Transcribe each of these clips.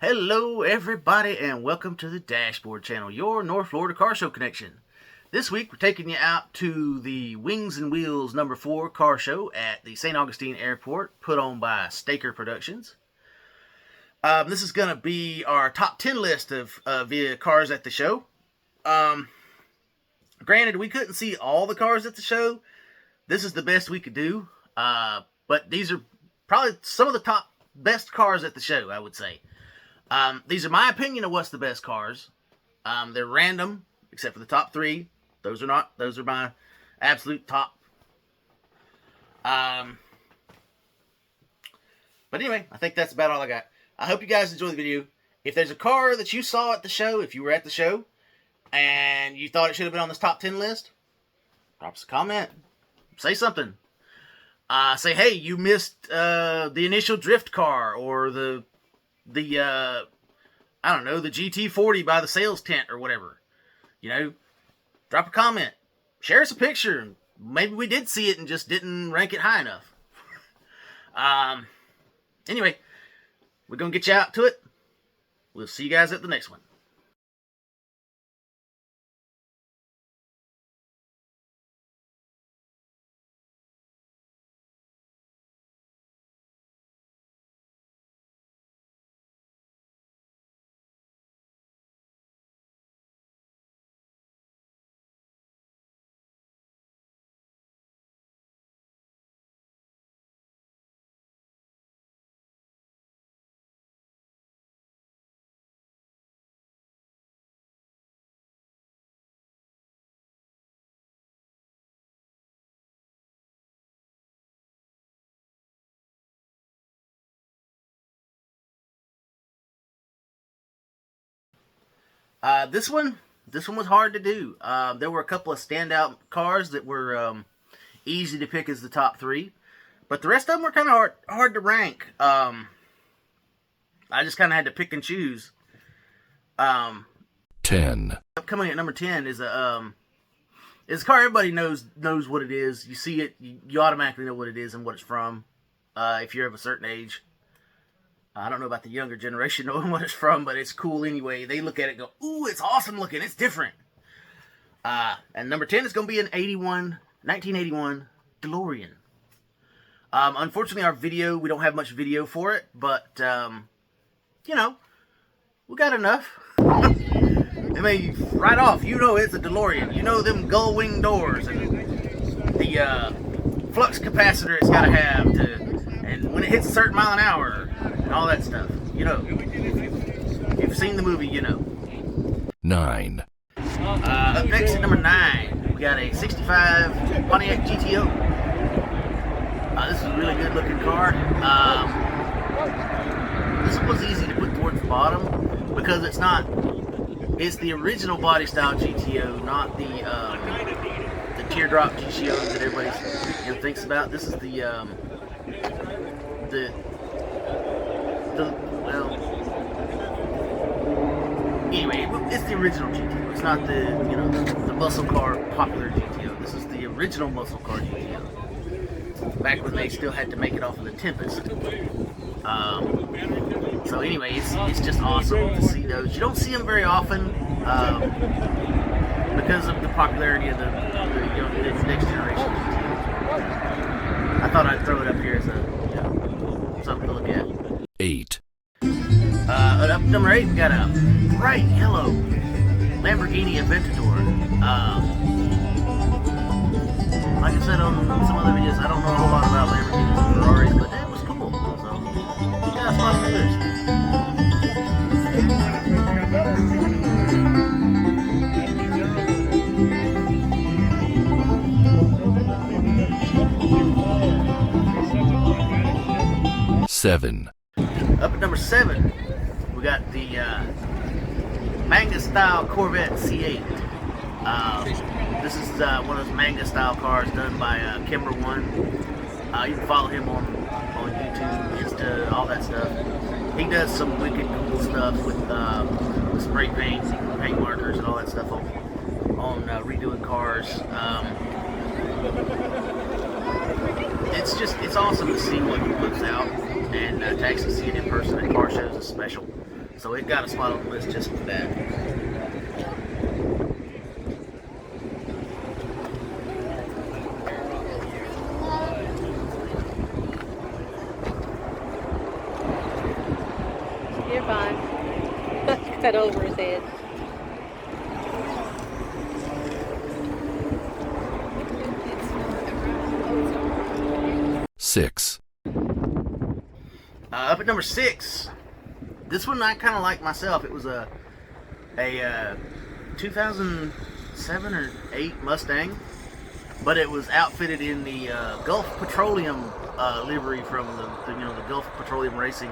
Hello everybody and welcome to the Dashboard Channel, your North Florida car show connection. This week we're taking you out to the Wings and Wheels number 4 car show at the St Augustine Airport, put on by Staker Productions. This is going to be our top 10 list of the cars at the show. Granted, we couldn't see all the cars at the show. This is the best we could do. But these are probably some of the top best cars at the show, I would say. These are my opinion of what's the best cars. They're random, except for the top 3. Those are not. Those are my absolute top. But anyway, I think that's about all I got. I hope you guys enjoy the video. If there's a car that you saw at the show, if you were at the show, and you thought it should have been on this top 10 list, drop us a comment. Say something. Say, hey, you missed the initial drift car, or the I don't know, the GT40 by the sales tent or whatever. You know, drop a comment. Share us a picture. Maybe we did see it and just didn't rank it high enough. Anyway, we're going to get you out to it. We'll see you guys at the next one. This one was hard to do. There were a couple of standout cars that were easy to pick as the top 3, but the rest of them were kind of hard to rank. I just kind of had to pick and choose. 10. Coming at number 10 is a car everybody knows what it is. You see it, you automatically know what it is and what it's from. If you're of a certain age. I don't know about the younger generation knowing what it's from, but it's cool anyway. They look at it and go, ooh, it's awesome looking. It's different. And number 10 is going to be an 1981 DeLorean. Unfortunately, our video, we don't have much video for it, but, you know, we got enough. I mean, right off, you know it's a DeLorean. You know them gull wing doors and the flux capacitor it's got to have and when it hits a certain mile an hour, and all that stuff. You know. If you've seen the movie, you know. 9. Up next at number 9, we got a 65 Pontiac GTO. This is a really good looking car. This one was easy to put towards the bottom because it's the original body style GTO, not the teardrop GTO that everybody thinks about. This is anyway, it's the original GTO. It's not the muscle car popular GTO. This is the original muscle car GTO. Back when they still had to make it off of the Tempest. So anyway, it's just awesome to see those. You don't see them very often because of the popularity of the next generation GTOs. I thought I'd throw it up here as something to look at. 8. Up number 8, we got a bright yellow Lamborghini Aventador. Like I said on some other videos, I don't know a whole lot about Lamborghinis and Ferraris, but it was cool. So, you got a spot for this. Seven. Up at number 7, we got the manga-style Corvette C8. This is one of those manga-style cars done by Kimber One. You can follow him on YouTube, Insta, all that stuff. He does some wicked cool stuff with spray paint markers, and all that stuff on redoing cars. It's awesome to see what he puts out, and to actually see it in person at car shows is special. So it got a spot on the list just for that. You're fine. Cut over his head. Six. Up at number 6. This one I kind of like myself. It was a 2007 or 8 Mustang, but it was outfitted in the Gulf Petroleum livery from the Gulf Petroleum Racing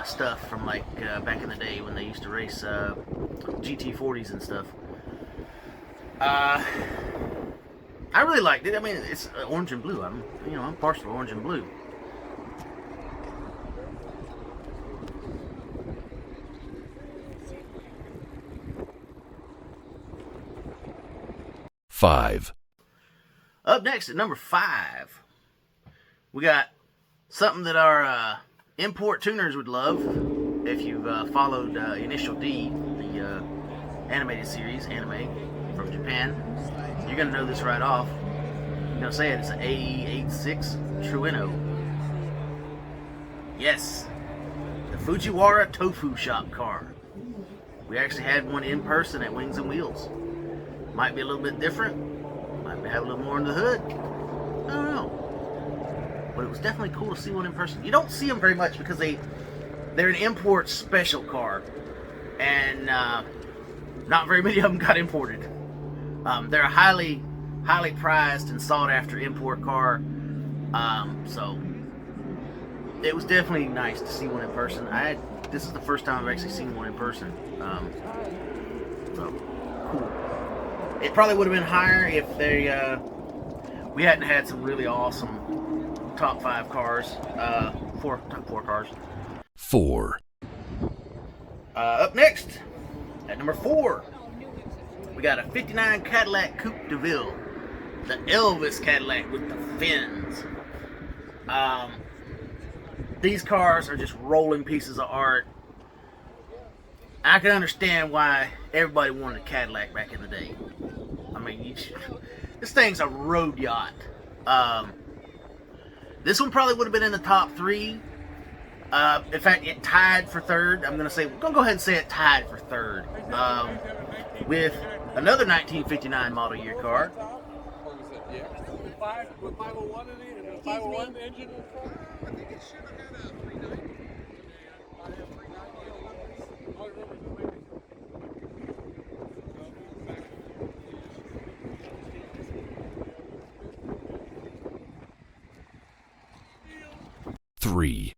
stuff from like back in the day when they used to race GT40s and stuff. I really liked it. I mean, it's orange and blue. I'm partial to orange and blue. Five. Up next at number 5, we got something that our import tuners would love. If you've followed Initial D, the animated series, anime from Japan, you're going to know this right off. You're going to say it. It's an AE86 Trueno. Yes, the Fujiwara Tofu Shop car. We actually had one in person at Wings and Wheels. Might be a little bit different. Might have a little more under the hood. I don't know. But it was definitely cool to see one in person. You don't see them very much because they're an import special car. And not very many of them got imported. They're a highly prized and sought after import car. So it was definitely nice to see one in person. This is the first time I've actually seen one in person. So cool. It probably would have been higher if we hadn't had some really awesome top 5 cars, top 4 cars. 4. Up next, at number 4, we got a 59 Cadillac Coupe de Ville, the Elvis Cadillac with the fins. These cars are just rolling pieces of art. I can understand why everybody wanted a Cadillac back in the day. I mean, this thing's a road yacht. This one probably would have been in the top 3. In fact, it tied for 3rd. We're gonna go ahead and say it tied for 3rd. With another 1959 model year car. With 501 in it, and a 501 engine. I think it should have had a 390. I have 390. Three.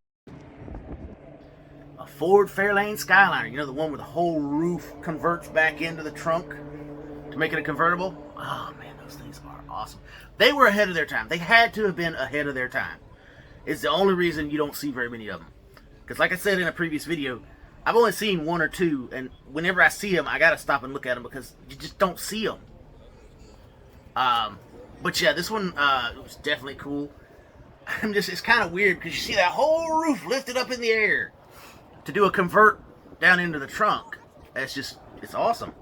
A Ford Fairlane Skyliner. You know, the one where the whole roof converts back into the trunk to make it a convertible? Oh, man, those things are awesome. They were ahead of their time. They had to have been ahead of their time. It's the only reason you don't see very many of them. Because like I said in a previous video, I've only seen 1 or 2, and whenever I see them, I got to stop and look at them because you just don't see them. But yeah, this one was definitely cool. It's kind of weird because you see that whole roof lifted up in the air to do a convert down into the trunk. It's awesome.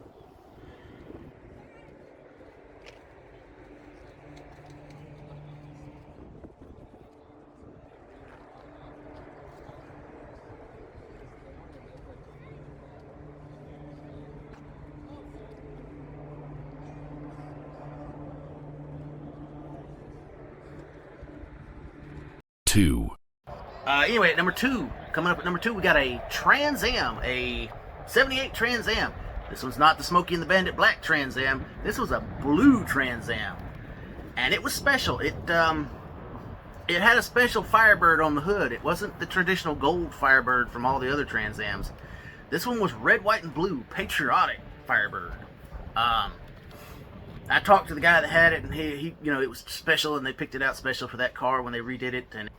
Two. Anyway, at number 2, coming up at number 2, we got a Trans Am, a 78 Trans Am. This one's not the Smokey and the Bandit black Trans Am. This was a blue Trans Am, and it was special. It had a special Firebird on the hood. It wasn't the traditional gold Firebird from all the other Trans Ams. This one was red, white, and blue, patriotic Firebird. I talked to the guy that had it, and he it was special, and they picked it out special for that car when they redid it. And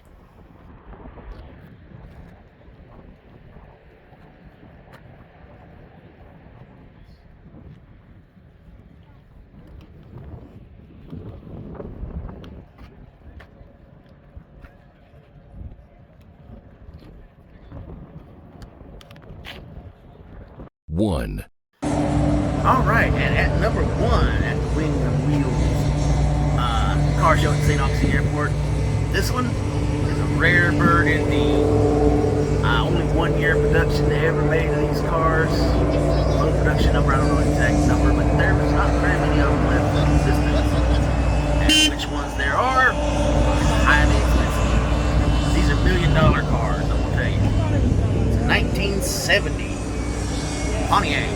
1. All right, and at number 1 at the Wings and Wheels car show at St Augustine Airport, this one is a rare bird indeed. Only 1 year production they ever made of these cars. Low production number, I don't know the exact number, but there's not very many of them left in existence. And which ones there are, highly expensive. These are $1 million cars, I will tell you. It's a 1970 Pontiac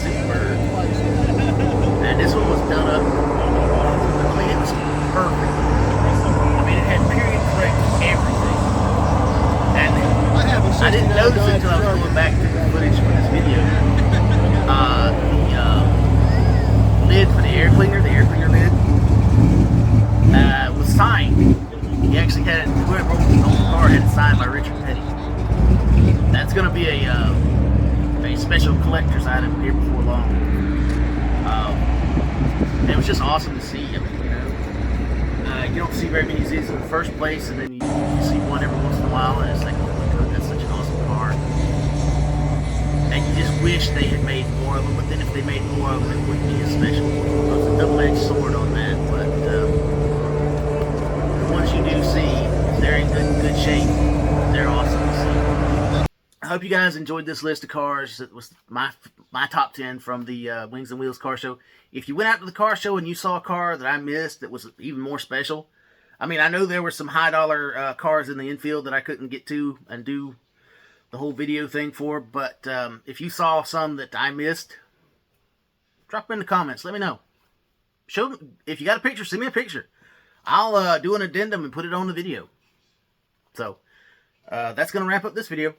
Superbird. And this one was done up. I mean, it was perfect. I mean, it had period correct everything. And I didn't notice it until I was going back to the footage for this video. The lid for the air cleaner lid, was signed. He actually had it, whoever owned the car had it signed by Richard Petty. That's going to be a special collector's item here before long. It was just awesome to see. I mean, you don't see very many of these in the first place, and then you see one every once in a while, and it's like, oh my god, that's such an awesome car. And you just wish they had made more of them, but then if they made more of them, it wouldn't be as special. So it's a double-edged sword on that, but the ones you do see, they're in good shape. They're awesome to see. I hope you guys enjoyed this list of cars. It was my top 10 from the Wings and Wheels car show. If you went out to the car show and you saw a car that I missed that was even more special, I mean, I know there were some high-dollar cars in the infield that I couldn't get to and do the whole video thing for, but if you saw some that I missed, drop them in the comments. Let me know. Show if you got a picture, send me a picture. I'll do an addendum and put it on the video. So, that's going to wrap up this video.